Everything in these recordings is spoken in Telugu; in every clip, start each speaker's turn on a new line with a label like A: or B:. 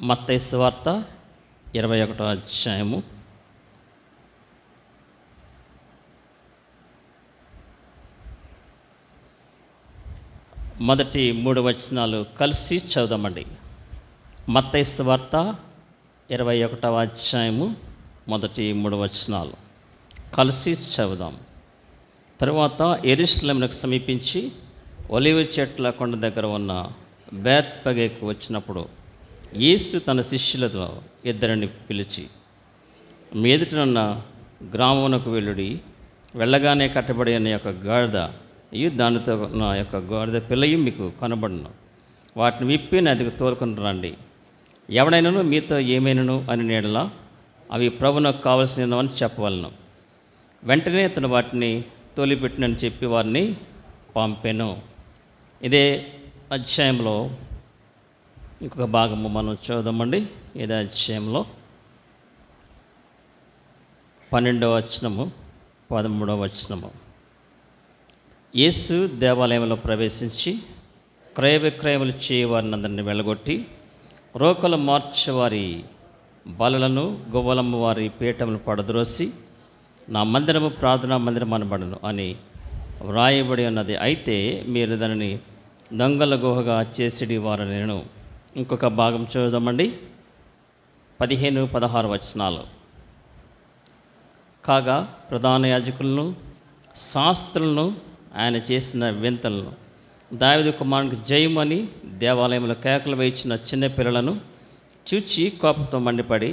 A: మత్తయి సువార్త 21వ అధ్యాయము మొదటి 3 వచనాలు కలిసి చదువుదామండి. మత్తయి సువార్త 21వ అధ్యాయము మొదటి 3 వచనాలు కలిసి చదువుదాం. తరువాత యెరూషలేమునకు సమీపించి ఒలీవ చెట్ల కొండ దగ్గర ఉన్న బేత్పగేకు వచ్చినప్పుడు యేసు తన శిష్యులతో ఇద్దరిని పిలిచి, మీ ఎదుటనున్న గ్రామమునకు వెళ్ళుడి, వెళ్ళగానే కట్టబడి అనే యొక్క గాడిద దానితో నా యొక్క గాడిద పిల్లయు మీకు కనబడును, వాటిని విప్పి నదికి తోలుకొని రండి. ఎవడైనాను మీతో ఏమైనను అని నీడలా అవి ప్రభునకు కావలసినవని చెప్పవలను. వెంటనే అతను వాటిని తోలిపెట్టినని చెప్పి వారిని పంపెను. ఇదే అధ్యాయంలో ఇంకొక భాగము మనం చూద్దామండి. ఇదే అధ్యాయంలో 12వ వచనము 13వ వచనము. యేసు దేవాలయంలో ప్రవేశించి క్రయ విక్రయములు చేయవారిని అందరినీ వెళ్ళగొట్టి రోకలు మార్చేవారి బలలను గొవ్వలమ్మ వారి పీఠములు పడద్రోసి నా మందిరము ప్రార్థనా మందిరం అనబడును అని వ్రాయబడి ఉన్నది. అయితే మీరు దానిని దొంగల గుహగా చేసిడి వారు నేను. ఇంకొక భాగం చూద్దామండి. 15-16 వచనాలు. కాగా ప్రధాన యాజకులను శాస్త్రులను ఆయన చేసిన వింతలను దావీదు కుమారునికి జయమని దేవాలయంలో కేకలు వేయించిన చిన్నపిల్లలను చూచి కోపంతో మండిపడి,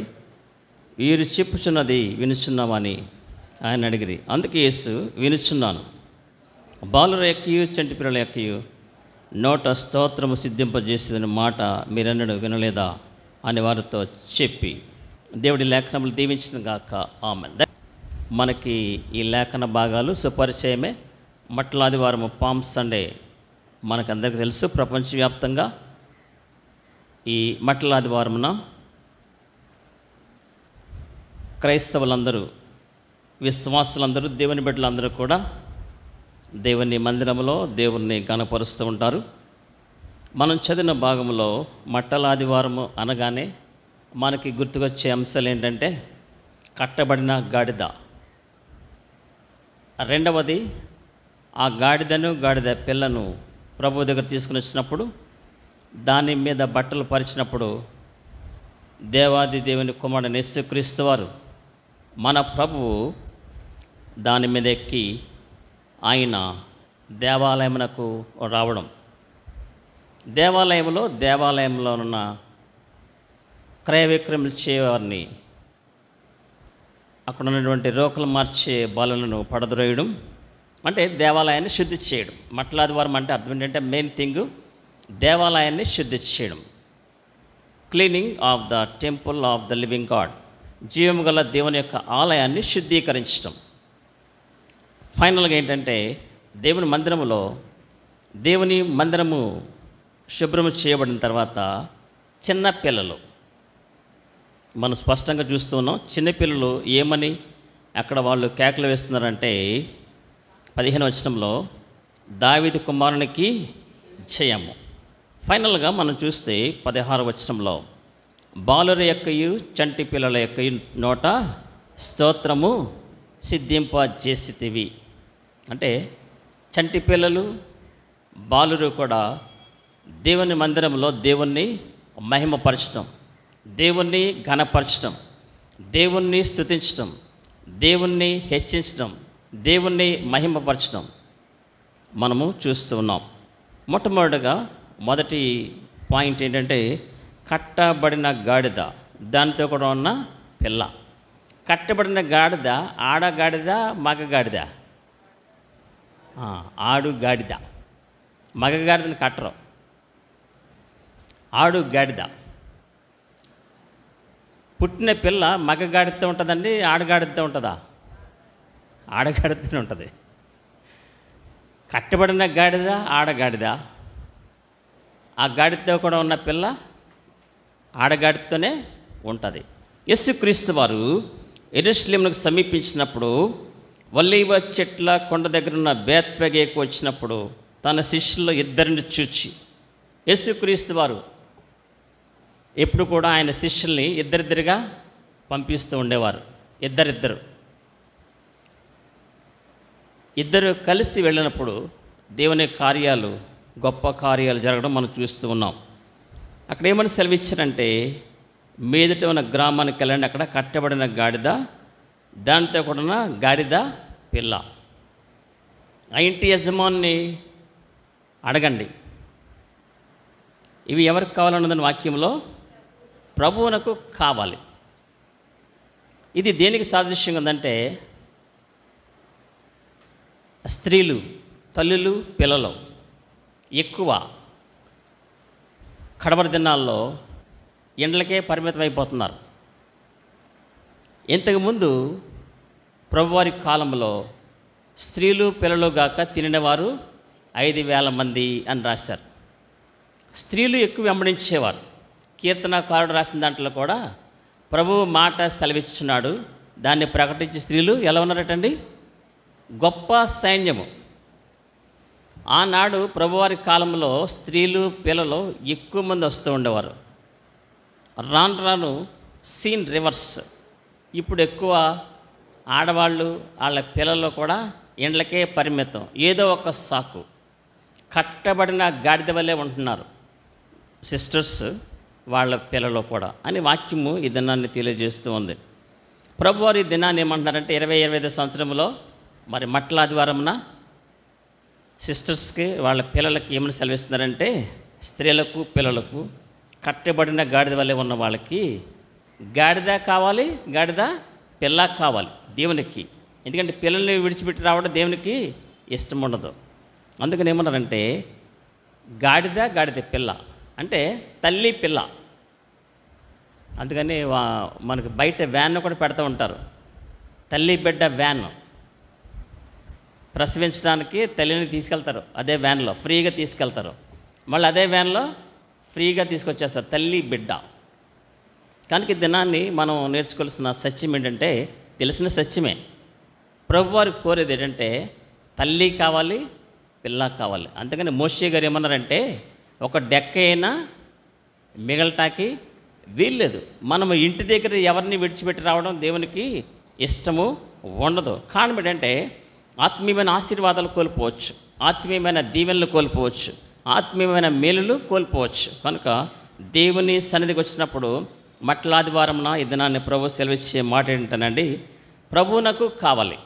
A: వీరు చెప్పుచున్నది వినుచున్నామని ఆయన అడిగిరి. అందుకే యేసు, వినుచున్నాను, బాలుర ఎక్కియు చంటి పిల్లల ఎక్కియు నోట స్తోత్రము సిద్ధింపజేసేదని మాట మీరన్నడు వినలేదా అని వారితో చెప్పి దేవుడి లేఖనములు దీవించిన గాక. ఆమేన్. మనకి ఈ లేఖన భాగాలు సుపరిచయమే. మట్ల ఆదివారము పామ్ సండే మనకందరికీ తెలుసు. ప్రపంచవ్యాప్తంగా ఈ మట్ల ఆదివారమున క్రైస్తవులందరూ, విశ్వాసులందరూ, దేవుని బిడ్డలందరూ కూడా దేవుని మందిరంలో దేవుణ్ణి గణపరుస్తూ ఉంటారు. మనం చదివిన భాగంలో మట్టల ఆదివారము అనగానే మనకి గుర్తుకొచ్చే అంశాలు ఏంటంటే కట్టబడిన గాడిద, రెండవది ఆ గాడిదను గాడిద పిల్లను ప్రభు దగ్గర తీసుకుని వచ్చినప్పుడు దాని మీద బట్టలు పరిచినప్పుడు దేవాది దేవుని కుమారుడు యేసుక్రీస్తు వారు మన ప్రభువు దాని మీద ఎక్కి ఆయన దేవాలయమునకు రావడం, దేవాలయంలో ఉన్న క్రయ విక్రయములు చేయవారిని, అక్కడ ఉన్నటువంటి రోకలు మార్చే బలులను పడద్రోయడం, అంటే దేవాలయాన్ని శుద్ధి చేయడం. మట్లాదివారం అంటే అర్థం ఏంటంటే మెయిన్ థింగ్ దేవాలయాన్ని శుద్ధి చేయడం, cleaning of the temple of the living God, జీవము గల దేవుని యొక్క ఆలయాన్ని శుద్ధీకరించడం. ఫైనల్గా ఏంటంటే దేవుని మందిరము శుభ్రము చేయబడిన తర్వాత చిన్నపిల్లలు మనం స్పష్టంగా చూస్తున్నాం. చిన్నపిల్లలు ఏమని అక్కడ వాళ్ళు కేకలు వేస్తున్నారంటే 15వ వచనంలో దావీదు కుమారునికి జయము. ఫైనల్గా మనం చూస్తే 16వ వచనంలో బాలుర యొక్కయు చంటి పిల్లల యొక్కయు నోట స్తోత్రము సిద్ధింపజేసితివి. అంటే చంటి పిల్లలు, బాలురు కూడా దేవుని మందిరంలో దేవుణ్ణి మహిమపరచడం, దేవుణ్ణి ఘనపరచడం, దేవుణ్ణి స్తుతించడం, దేవుణ్ణి హెచ్చించడం, దేవుణ్ణి మహిమపరచడం మనము చూస్తూ ఉన్నాం. మొట్టమొదటిగా మొదటి పాయింట్ ఏంటంటే కట్టబడిన గాడిద, దానితో కూడా ఉన్న పిల్ల. కట్టబడిన గాడిద ఆడగాడిద, మగగాడిద? ఆడు గాడిద. మగగాడిదని కట్టరు, ఆడు గాడిద. పుట్టిన పిల్ల మగగాడితో ఉంటుందండి, ఆడగాడితో ఉంటుందా? ఆడగాడితోనే ఉంటుంది. కట్టబడిన గాడిద ఆడగాడిద, ఆ గాడితో కూడా ఉన్న పిల్ల ఆడగాడితోనే ఉంటుంది. యేసుక్రీస్తు వారు యెరూషలేమునకు సమీపించినప్పుడు ఒలీవ చెట్ల కొండ దగ్గర ఉన్న బేత్పగేకు వచ్చినప్పుడు తన శిష్యులు ఇద్దరిని చూచి యేసుక్రీస్తు వారు ఎప్పుడు కూడా ఆయన శిష్యుల్ని ఇద్దరిద్దరుగా పంపిస్తూ ఉండేవారు. ఇద్దరు కలిసి వెళ్ళినప్పుడు దేవుని కార్యాలు, గొప్ప కార్యాలు జరగడం మనం చూస్తూ ఉన్నాం. అక్కడ ఏమని సెలవిచ్చారంటే, మీదట ఉన్న గ్రామానికి వెళ్ళండి, అక్కడ కట్టబడిన గాడిద, దానితో కూడా గాడిద పిల్ల. ఆ ఇంటి యజమాని అడగండి, ఇవి ఎవరికి కావాలన్నదని వాక్యంలో ప్రభువునకు కావాలి. ఇది దేనికి సాదృశ్యంగా ఉందంటే, స్త్రీలు, తల్లులు, పిల్లలు ఎక్కువ కడవరి దినాల్లో ఎండలకే పరిమితం అయిపోతున్నారు. ఇంతకుముందు ప్రభువారి కాలంలో స్త్రీలు పిల్లలు గాక తినినవారు 5,000 మంది అని రాశారు. స్త్రీలు ఎక్కువ వెంబడించేవారు. కీర్తనకారుడు రాసిన దాంట్లో కూడా ప్రభువు మాట సెలవిస్తున్నాడు, దాన్ని ప్రకటించే స్త్రీలు ఎలా ఉన్నారటండి? గొప్ప సైన్యము. ఆనాడు ప్రభువారి కాలంలో స్త్రీలు పిల్లలు ఎక్కువ మంది వస్తూ ఉండేవారు. రాను రాను సీన్ రివర్స్. ఇప్పుడు ఎక్కువ ఆడవాళ్ళు వాళ్ళ పిల్లలు కూడా ఎండ్లకే పరిమితం. ఏదో ఒక సాకు, కట్టబడిన గాడిద వల్లే ఉంటున్నారు సిస్టర్స్, వాళ్ళ పిల్లలు కూడా అని వాక్యము ఈ దినాన్ని తెలియజేస్తూ ఉంది. ప్రభువారు ఈ దినాన్ని ఏమంటున్నారంటే 20-25 సంవత్సరంలో మరి మట్ల ఆదివారంన సిస్టర్స్కి వాళ్ళ పిల్లలకి ఏమని సెలవిస్తున్నారంటే, స్త్రీలకు పిల్లలకు కట్టబడిన గాడిద వల్లే ఉన్న వాళ్ళకి గాడిద కావాలి, గాడిద పిల్ల కావాలి దేవునికి. ఎందుకంటే పిల్లల్ని విడిచిపెట్టి రావడం దేవునికి ఇష్టం ఉండదు. అందుకని ఏమన్నారంటే, గాడిద పిల్ల అంటే తల్లి పిల్ల. అందుకని మనకు బయట వ్యాన్ కూడా పెడతా ఉంటారు, తల్లి బిడ్డ వ్యాన్. ప్రసవించడానికి తల్లిని తీసుకెళ్తారు, అదే వ్యాన్లో ఫ్రీగా తీసుకెళ్తారు. మళ్ళీ అదే వ్యాన్లో ఫ్రీగా తీసుకొచ్చేస్తారు తల్లి బిడ్డ. కనుక ఈ దినాన్ని మనం నేర్చుకోవాల్సిన సత్యం ఏంటంటే, తెలిసిన సత్యమే, ప్రభువారు కోరేది ఏంటంటే తల్లి కావాలి, పిల్ల కావాలి. అందుకని మోషే గారు ఏమన్నారంటే, ఒక డెక్క అయినా మిగలటానికి వీల్లేదు. మనము ఇంటి దగ్గర ఎవరిని విడిచిపెట్టి రావడం దేవునికి ఇష్టము ఉండదు. కారణం ఏంటంటే, ఆత్మీయమైన ఆశీర్వాదాలు కోల్పోవచ్చు, ఆత్మీయమైన దీవెనలు కోల్పోవచ్చు, ఆత్మీయమైన మేలులు కోల్పోవచ్చు. కనుక దేవుని సన్నిధికి వచ్చినప్పుడు మట్ల ఆదివారంన ఈ దినాన్ని ప్రభు సెలవిచ్చే మాట ఏంటంటేనండి, ప్రభువునకు కావాలి,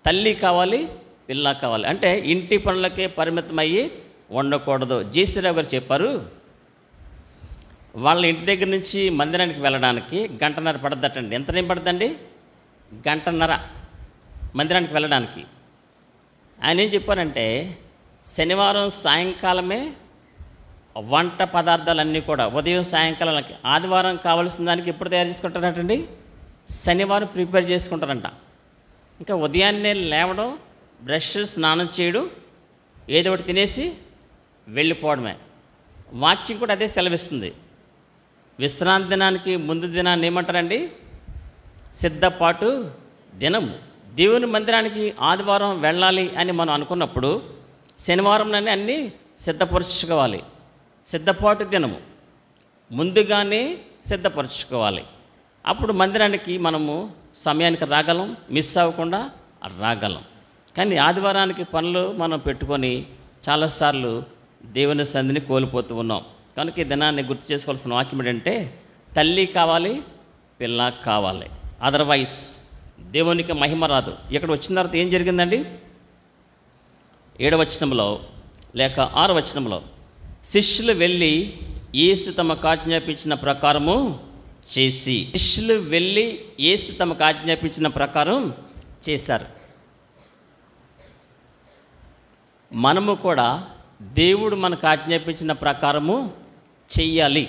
A: తల్లి కావాలి, పిల్ల కావాలి. అంటే ఇంటి పనులకే పరిమితమయ్యి ఉండకూడదు. జేసీరావు గారు చెప్పారు, వాళ్ళ ఇంటి దగ్గర నుంచి మందిరానికి వెళ్ళడానికి 1.5 గంట పడుతుందటండి. ఎంత టైం పడుతుందండి? 1.5 గంట మందిరానికి వెళ్ళడానికి. ఆయన ఏం చెప్పారంటే, శనివారం సాయంకాలమే వంట పదార్థాలన్నీ కూడా ఉదయం సాయంకాలానికి, ఆదివారం కావాల్సిన దానికి ఎప్పుడు తయారు చేసుకుంటారంటండి? శనివారం ప్రిపేర్ చేసుకుంటారంట. ఇంకా ఉదయాన్నే లేవడం, బ్రష్, స్నానం చేయడం, ఏదో ఒకటి తినేసి వెళ్ళిపోవడమే. వాక్యం కూడా అదే సెలవిస్తుంది. విశ్రాంతి దినానికి ముందు దినాన్ని ఏమంటారండి? సిద్ధపాటు దినము. దేవుని మందిరానికి ఆదివారం వెళ్ళాలి అని మనం అనుకున్నప్పుడు శనివారంలోనే అన్నీ సిద్ధపరచుకోవాలి. సిద్ధపాటు దినము ముందుగానే సిద్ధపరచుకోవాలి. అప్పుడు మందిరానికి మనము సమయానికి రాగలం, మిస్ అవ్వకుండా రాగలం. కానీ ఆదివారానికి పనులు మనం పెట్టుకొని చాలాసార్లు దేవుని సన్నిధిని కోల్పోతూ ఉన్నాం. కనుక ఈ దినాన్ని గుర్తు చేసుకోవాల్సిన వాక్యం ఏంటంటే, తల్లి కావాలి, పిల్ల కావాలి. అదర్వైజ్ దేవునికి మహిమ రాదు. ఇక్కడ వచ్చిన తర్వాత ఏం జరిగిందండి? 7వ వచనంలో లేక 6వ వచనంలో, శిష్యులు వెళ్ళి యేసు తమకు ఆజ్ఞాపించిన ప్రకారము చేసి, శిష్యులు వెళ్ళి యేసు తమకు ఆజ్ఞాపించిన ప్రకారం చేశారు. మనము కూడా దేవుడు మనకు ఆజ్ఞాపించిన ప్రకారము చెయ్యాలి.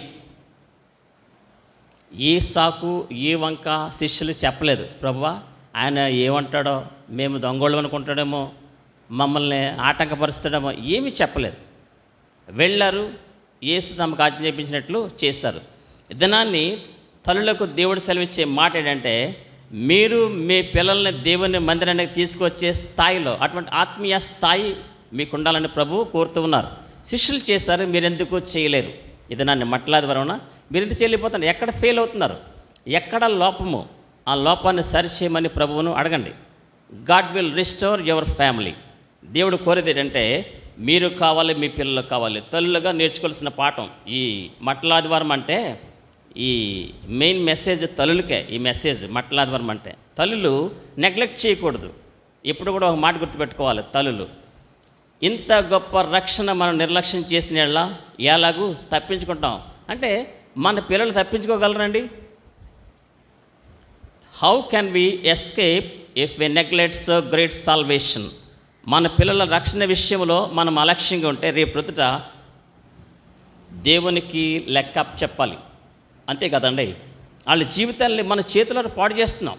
A: ఏ సాకు ఏ వంక శిష్యులు చెప్పలేదు, ప్రభువా ఆయన ఏమంటాడో, మేము దొంగోళ్ళు అనుకుంటాడేమో, మమ్మల్ని ఆటంకపరుస్తాడేమో, ఏమీ చెప్పలేదు. వెళ్ళారు, యేసు తమకు ఆజ్ఞాపించినట్లు చేశారు. దినాన్ని తల్లులకు దేవుడు సెలవిచ్చే మాట ఏంటంటే, మీరు మీ పిల్లల్ని దేవుని మందిరానికి తీసుకొచ్చే స్థాయిలో, అటువంటి ఆత్మీయ స్థాయి మీకు ఉండాలని ప్రభువు కోరుతూ ఉన్నారు. శిష్యులు చేశారు, మీరెందుకు చేయలేరు? ఇది నన్ను మట్లాది వరన మీరు ఎందుకు చెల్లిపోతున్నారు? ఎక్కడ ఫెయిల్ అవుతున్నారు? ఎక్కడ లోపము? ఆ లోపాన్ని సరిచేయమని ప్రభువును అడగండి. God will restore your family. దేవుడు కోరేది ఏంటంటే మీరు కావాలి, మీ పిల్లలు కావాలి. తల్లులుగా నేర్చుకోవాల్సిన పాఠం ఈ మట్టలాదివారం అంటే, ఈ మెయిన్ మెసేజ్ తల్లులకే. ఈ మెసేజ్ మట్టలాదివారం అంటే తల్లులు నెగ్లెక్ట్ చేయకూడదు. ఎప్పుడు కూడా ఒక మాట గుర్తుపెట్టుకోవాలి, తల్లులు ఇంత గొప్ప రక్షణ మనం నిర్లక్ష్యం చేసిన ఎలాగూ తప్పించుకుంటాం అంటే, మన పిల్లలు తప్పించుకోగలరండి? How can we escape if we neglect so great salvation? మన పిల్లల రక్షణ విషయంలో మనం అలక్ష్యంగా ఉంటే రేపు ప్రొద్దుట దేవునికి లెక్క చెప్పాలి. అంతే కదండి. వాళ్ళ జీవితాన్ని మన చేతుల్లో పాడు చేస్తున్నాం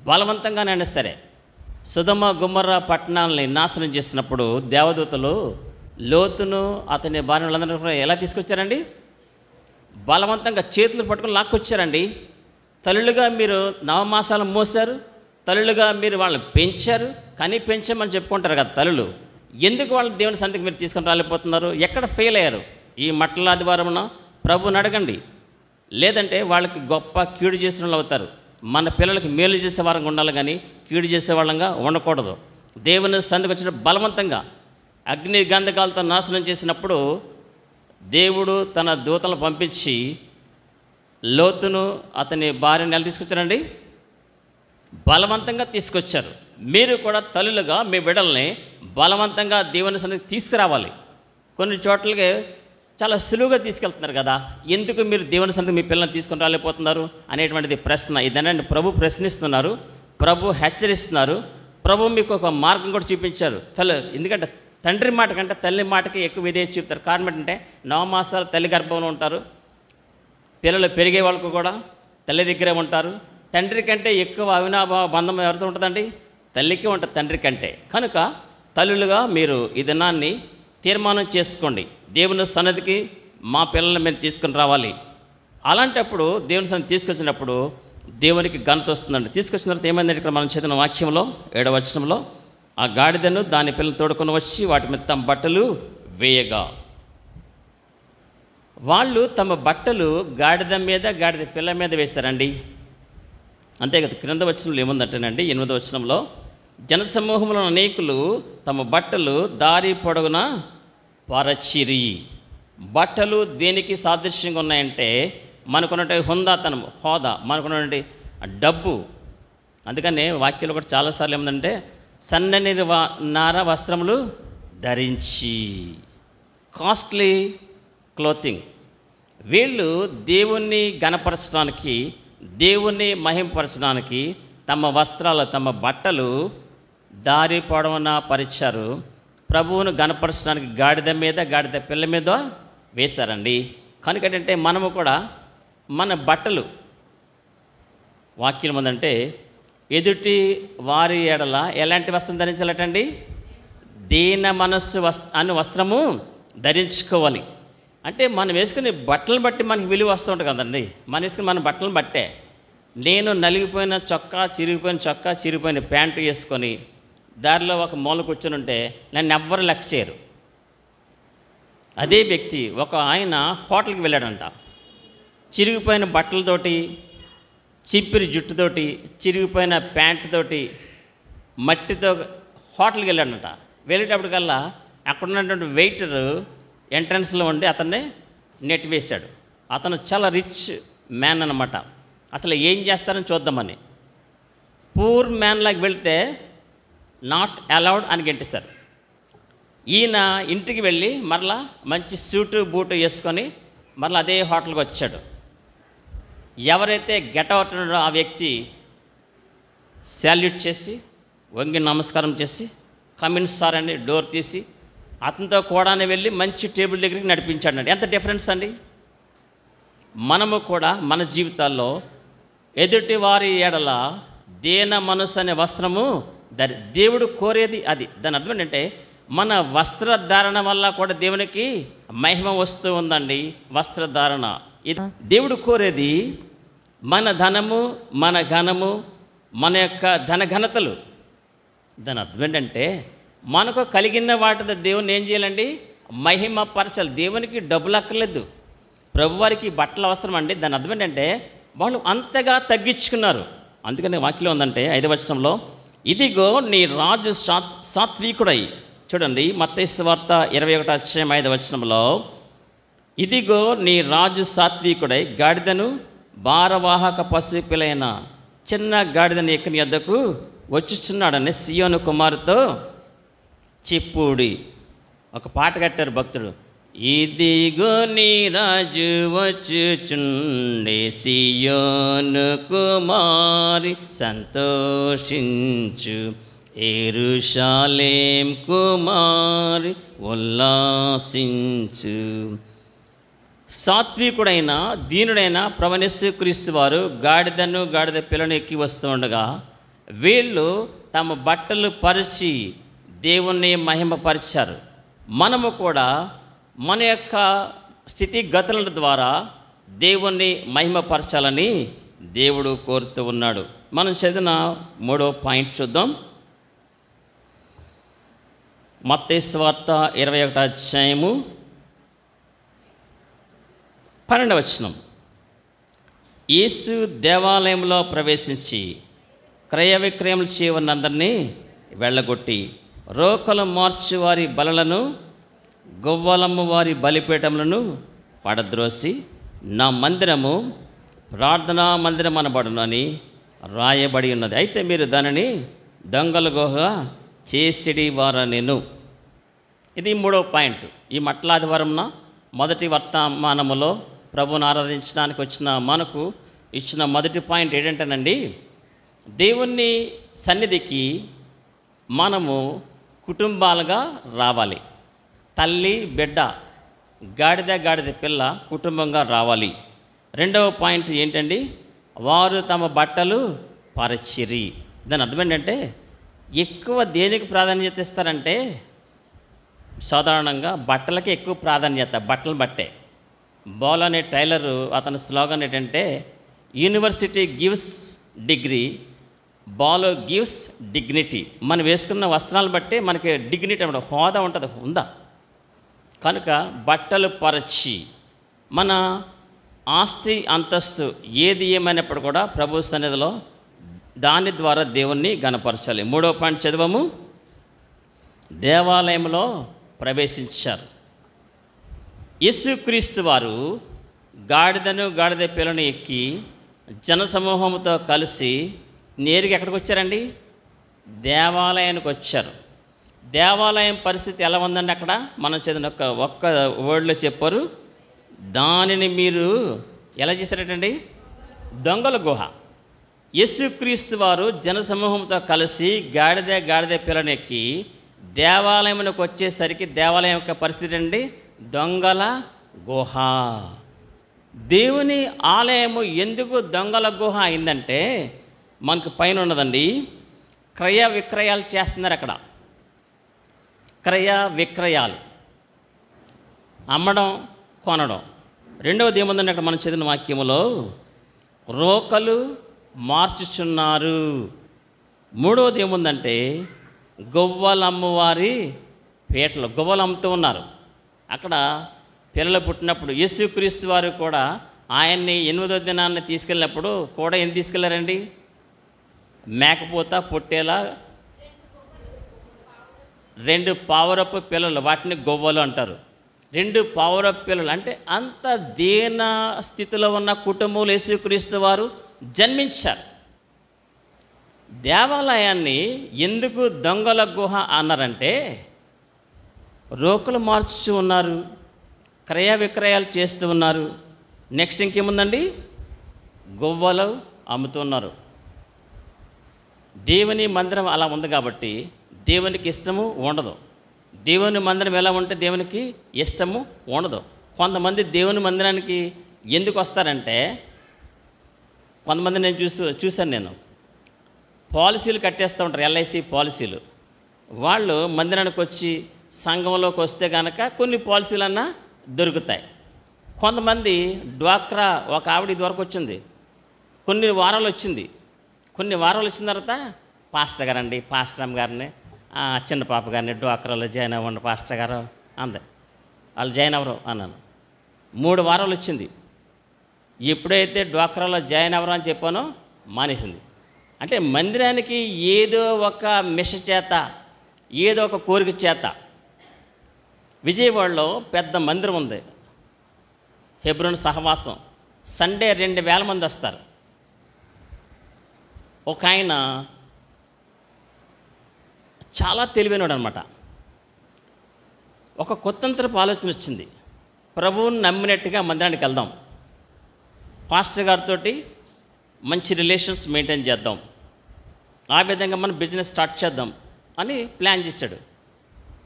A: బలవంతంగానైనా సరే. సొదొమ గొమొర్రా పట్టణాలని నాశనం చేసినప్పుడు దేవదూతలు లోతును అతని భార్యలందరూ కూడా ఎలా తీసుకొచ్చారండి? బలవంతంగా చేతులు పట్టుకొని లాక్కొచ్చారండి. తల్లులుగా మీరు నవమాసాలు మోసారు, తల్లులుగా మీరు వాళ్ళని పెంచారు, కానీ పెంచామని చెప్పుకుంటారు కదా తల్లులు. ఎందుకు వాళ్ళ దేవుని సన్నిధికి మీరు తీసుకొని రాలిపోతున్నారు? ఎక్కడ ఫెయిల్ అయ్యారు? ఈ మట్టలాదివారమున ప్రభువుని అడగండి. లేదంటే వాళ్ళకి గొప్ప కీడు చేసిన వాళ్ళు అవుతారు. మన పిల్లలకి మేలు చేసే వారంగా ఉండాలి, కానీ కీడు చేసే వాళ్ళంగా ఉండకూడదు. దేవుని సన్నిధికి వచ్చిన బలవంతంగా అగ్ని గంధకాలతో నాశనం చేసినప్పుడు దేవుడు తన దూతలను పంపించి లోతును అతని భార్యను ఎలా తీసుకొచ్చారండి? బలవంతంగా తీసుకొచ్చారు. మీరు కూడా తల్లులుగా మీ బిడ్డల్ని బలవంతంగా దేవుని సన్నిధికి తీసుకురావాలి. కొన్ని చోట్లకి చాలా సులువుగా తీసుకెళ్తున్నారు కదా, ఎందుకు మీరు దేవుని సన్నిధికి మీ పిల్లల్ని తీసుకొని రాలేకపోతున్నారు అనేటువంటిది ప్రశ్న. ఇదేనండి ప్రభు ప్రశ్నిస్తున్నారు, ప్రభు హెచ్చరిస్తున్నారు. ప్రభు మీకు ఒక మార్గం కూడా చూపించారు. ఎందుకంటే తండ్రి మాట కంటే తల్లి మాటకి ఎక్కువ విధేయత చూపుతారు. కారణం ఏంటంటే 9 మాసాలు తల్లి గర్భంలో ఉంటారు. పిల్లలు పెరిగే వాళ్ళకు కూడా తల్లి దగ్గరే ఉంటారు. తండ్రి కంటే ఎక్కువ అవినాభావ బంధం ఎవరితో ఉంటుందండి? తల్లికి ఉంటుంది తండ్రి కంటే. కనుక తల్లులుగా మీరు ఈ దినాన్ని తీర్మానం చేసుకోండి, దేవుని సన్నిధికి మా పిల్లల్ని మేము తీసుకుని రావాలి. అలాంటప్పుడు దేవుని సన్నిధి తీసుకొచ్చినప్పుడు దేవునికి ఘనత వస్తుందండి. తీసుకొచ్చిన తర్వాత ఏమైందంటే, ఇక్కడ మనం చదివిన వాక్యంలో 7వ వచనంలో, ఆ గాడిదను దాని పిల్లలు తోడుకొని వచ్చి వాటి మీద తమ బట్టలు వేయగా. వాళ్ళు తమ బట్టలు గాడిద మీద, గాడిద పిల్ల మీద వేశారండి. అంతే కదా. క్రింద వచనంలో ఏముందంటేనండి, 8వ వచనంలో, జనసమూహంలో అనేకులు తమ బట్టలు దారి పొడవున పరచిరి. బట్టలు దేనికి సాదృశ్యంగా ఉన్నాయంటే, మనకున్నటువంటి హుందాతనం, హోదా, మనకున్నటువంటి డబ్బు. అందుకనే వాక్యంలో కూడా చాలాసార్లు ఏముందంటే, సన్నని నార వస్త్రములు ధరించి, కాస్ట్లీ క్లోతింగ్. వీళ్ళు దేవుణ్ణి గణపరచడానికి, దేవుణ్ణి మహింపరచడానికి తమ వస్త్రాలు, తమ బట్టలు దారి పొడవున పరిచారు. ప్రభువును గణపరచడానికి గాడిద మీద, గాడిద పిల్ల మీద వేశారండి. కనుక ఏంటంటే మనము కూడా మన బట్టలు, వాక్యం ఉందంటే, ఎదుటి వారి ఎడల ఎలాంటి వస్త్రం ధరించాలటండి? దీన మనస్సు అనే వస్త్రము ధరించుకోవాలి. అంటే మనం వేసుకునే బట్టలను బట్టి మనకి విలువ వస్తూ ఉంటుంది కదండి. మనం వేసుకుని మన బట్టలను బట్టే. నేను నలిగిపోయిన చొక్కా, చిరిగిపోయిన ప్యాంటు వేసుకొని దారిలో ఒక మూల కూర్చొని ఉంటే నన్ను ఎవ్వరు లెక్క చేయరు. అదే వ్యక్తి, ఒక ఆయన హోటల్కి వెళ్ళాడంట, చిరిగిపోయిన బట్టలతోటి, చిప్పిరి జుట్టుతోటి, చిరిగిపోయిన ప్యాంటుతోటి, మట్టితో హోటల్కి వెళ్ళాడంట. వెళ్ళేటప్పటికల్లా అక్కడ ఉన్నటువంటి వెయిటరు ఎంట్రన్స్లో ఉండి అతన్ని నెట్టివేశాడు. అతను చాలా రిచ్ మ్యాన్ అన్నమాట. అసలు ఏం చేస్తారని చూద్దామని పూర్ మ్యాన్ లాగా వెళ్తే నాట్ అలౌడ్ అని గెంటిస్తారు. ఈయన ఇంటికి వెళ్ళి మరలా మంచి సూటు బూటు వేసుకొని మరలా అదే హోటల్కి వచ్చాడు. ఎవరైతే గెట్ అవుట్ ఉన్నాడో ఆ వ్యక్తి శాల్యూట్ చేసి, వంగి నమస్కారం చేసి, కమిన్ సార్ అని డోర్ తీసి అతనితో కూడానే వెళ్ళి మంచి టేబుల్ దగ్గరికి నడిపించాడు. ఎంత డిఫరెన్స్ అండి. మనము కూడా మన జీవితాల్లో ఎదుటి వారి ఎడల దీన మనసు అనే వస్త్రము దేవుడు కోరేది అది. దాని అర్థం ఏంటంటే, మన వస్త్రధారణ వల్ల కూడా దేవునికి మహిమ వస్తూ ఉందండి. వస్త్రధారణ ఇది దేవుడు కోరేది. మన ధనము, మన ఘనము, మన యొక్క ధన ఘనతలు. దాని అర్థం ఏంటంటే, మనకు కలిగిన వాటితో దేవుని ఏం చేయాలండి? మహిమ పరచాలి. దేవునికి డబ్బులు అక్కర్లేదు, ప్రభువారికి బట్టలు అవసరం అండి. దాని అర్థం ఏంటంటే వాళ్ళు అంతగా తగ్గించుకున్నారు. అందుకని వాక్యం ఉందంటే 5వ వచనంలో, ఇదిగో నీ రాజు సాత్వికుడై. చూడండి, మత్తయి సువార్త 21:5వ వచనంలో, ఇదిగో నీ రాజు సాత్వికుడై గాడిదను భారవాహక పశువు పిలైన చిన్న గాడిదని ఎక్కని యొద్దకు వచ్చుచున్నాడని సియోను కుమారుతో చెప్పుడి. ఒక పాట కట్టారు భక్తుడు, ఇదిగో నీ రాజు వచ్చుచుండే సియోను కుమారి సంతోషించు, యెరూషలేం కుమారి ఉల్లాసించు. సాత్వికుడైన దీనుడైన ప్రభువైన యేసుక్రీస్తు వారు గాడిద పిల్లను ఎక్కి వస్తూ ఉండగా వీళ్ళు తమ బట్టలు పరిచి దేవుణ్ణి మహిమపరిచారు. మనము కూడా మన యొక్క స్థితిగతుల ద్వారా దేవుణ్ణి మహిమపరచాలని దేవుడు కోరుతూ ఉన్నాడు. మనం చదివిన 3వ పాయింట్ చూద్దాం. మత్తయి సువార్త 21:12వ వచనం, యేసు దేవాలయంలో ప్రవేశించి క్రయ విక్రయములు చేయవన్నందరినీ వెళ్ళగొట్టి రోకలు మార్చు వారి బలలను గొవ్వలమ్ము వారి బలిపీఠములను పడద్రోసి నా మందిరము ప్రార్థనా మందిరం అనబడును అని రాయబడి ఉన్నది. అయితే మీరు దానిని దొంగల గుహ చేసిడి వారనెను. ఇది 3వ పాయింట్. ఈ మట్లాదివారంన మొదటి వర్తమానములో ప్రభువును ఆరాధించడానికి వచ్చిన మనకు ఇచ్చిన మొదటి పాయింట్ ఏంటంటేనండి, దేవుని సన్నిధికి మనము కుటుంబాలుగా రావాలి. తల్లి బిడ్డ, గాడిద పిల్ల కుటుంబంగా రావాలి. 2వ పాయింట్ ఏంటండి, వారు తమ బట్టలు పరచిరి. దాని అర్థం ఏంటంటే ఎక్కువ దేనికి ప్రాధాన్యత ఇస్తారంటే సాధారణంగా బట్టలకి ఎక్కువ ప్రాధాన్యత, బట్టలు బట్టే. బాల్ అనే టైలరు అతని స్లోగన్ ఏంటంటే university gives degree, ball gives dignity. మనం వేసుకున్న వస్త్రాలను బట్టి మనకి డిగ్నిటీ అంటే హోదా ఉంటుంది, ఉందా. కనుక బట్టలు పరచి మన ఆస్తి అంతస్తు ఏది ఏమైనప్పుడు కూడా ప్రభు సన్నిధిలో దాని ద్వారా దేవుణ్ణి గణపరచాలి. 3వ పాయింట్ చదివాము, దేవాలయంలో ప్రవేశించారు. యేసుక్రీస్తు వారు గాడిద పిల్లను ఎక్కి జనసమూహంతో కలిసి నేరుగా ఎక్కడికి వచ్చారండి, దేవాలయానికి వచ్చారు. దేవాలయం పరిస్థితి ఎలా ఉందండి అక్కడ? మనం చదివిన ఒక్క వర్డ్లో చెప్పారు, దానిని మీరు ఎలా చేశారటండి, దొంగల గుహ. యేసుక్రీస్తు వారు జనసమూహంతో కలిసి గాడిద పిల్లను ఎక్కి దేవాలయంలోకి వచ్చేసరికి దేవాలయం యొక్క పరిస్థితి అండి దొంగల గుహ. దేవుని ఆలయము ఎందుకు దొంగల గుహ అయిందంటే మనకు పైన ఉన్నదండి, క్రయ విక్రయాలు చేస్తున్నారు అక్కడ. క్రయ విక్రయాలు, అమ్మడం కొనడం. 2వది ఏముందండి అక్కడ మనం చదివిన వాక్యములో, రోకలు మార్చుచున్నారు. 3వది ఏముందంటే గొవ్వలు అమ్మవారి పీటలు, గొవ్వలు అమ్ముతూ ఉన్నారు. అక్కడ పిల్లలు పుట్టినప్పుడు యేసుక్రీస్తు వారు కూడా ఆయన్ని 8వ దినాన్ని తీసుకెళ్ళినప్పుడు కూడా ఏం తీసుకెళ్లారండి, మేకపోత పొట్టేలా 2 పావురపు పిల్లలు, వాటిని గొవ్వలు అంటారు. 2 పావురపు పిల్లలు అంటే అంత దీన స్థితిలో ఉన్న కుటుంబంలో యేసుక్రీస్తు వారు జన్మించారు. దేవాలయాన్ని ఎందుకు దొంగల గుహ అన్నారంటే రోకలు మార్చుతూ ఉన్నారు, క్రయ విక్రయాలు చేస్తూ ఉన్నారు. నెక్స్ట్ ఇంకేముందండి, గొవ్వలు అమ్ముతున్నారు. దేవుని మందిరం అలా ఉంది కాబట్టి దేవునికి ఇష్టము ఉండదు. దేవుని మందిరం ఎలా ఉంటే దేవునికి ఇష్టము ఉండదు. కొంతమంది దేవుని మందిరానికి ఎందుకు వస్తారంటే, కొంతమంది నేను చూశాను నేను పాలసీలు కట్టేస్తూ ఉంటారు, ఎల్ఐసి పాలసీలు. వాళ్ళు మందిరానికి వచ్చి సంఘంలోకి వస్తే కనుక కొన్ని పాలసీలన్నా దొరుకుతాయి. కొంతమంది డ్వాక్రా, ఒక ఆవిడ ఇదివరకు వచ్చింది, కొన్ని వారాలు వచ్చింది తర్వాత పాస్టర్ గారండి, పాస్టర్ అమ్మ గారిని, చిన్న పాప గారిని డ్వాక్రాలో జాయిన్ అవ్వండి పాస్టర్ గారు అంది. వాళ్ళు జాయిన్ అవ్వరు అన్నాను. 3 వారాలు వచ్చింది. ఎప్పుడైతే డ్వాక్రాలో జాయిన్ అవ్వరా అని చెప్పానో మానేసింది. అంటే మందిరానికి ఏదో ఒక మిష చేత, ఏదో ఒక కోరిక చేత. విజయవాడలో పెద్ద మందిరం ఉంది, హెబ్రోన్ సహవాసం. సండే 2000 మంది వస్తారు. ఒక ఆయన చాలా తెలివైనవాడు అనమాట. ఒక కొత్తంతరపు ఆలోచన వచ్చింది, ప్రభువుని నమ్మినట్టుగా మందిరానికి వెళ్దాం, పాస్టర్ గారితో మంచి రిలేషన్స్ మెయింటైన్ చేద్దాం, ఆ విధంగా మనం బిజినెస్ స్టార్ట్ చేద్దాం అని ప్లాన్ చేశాడు.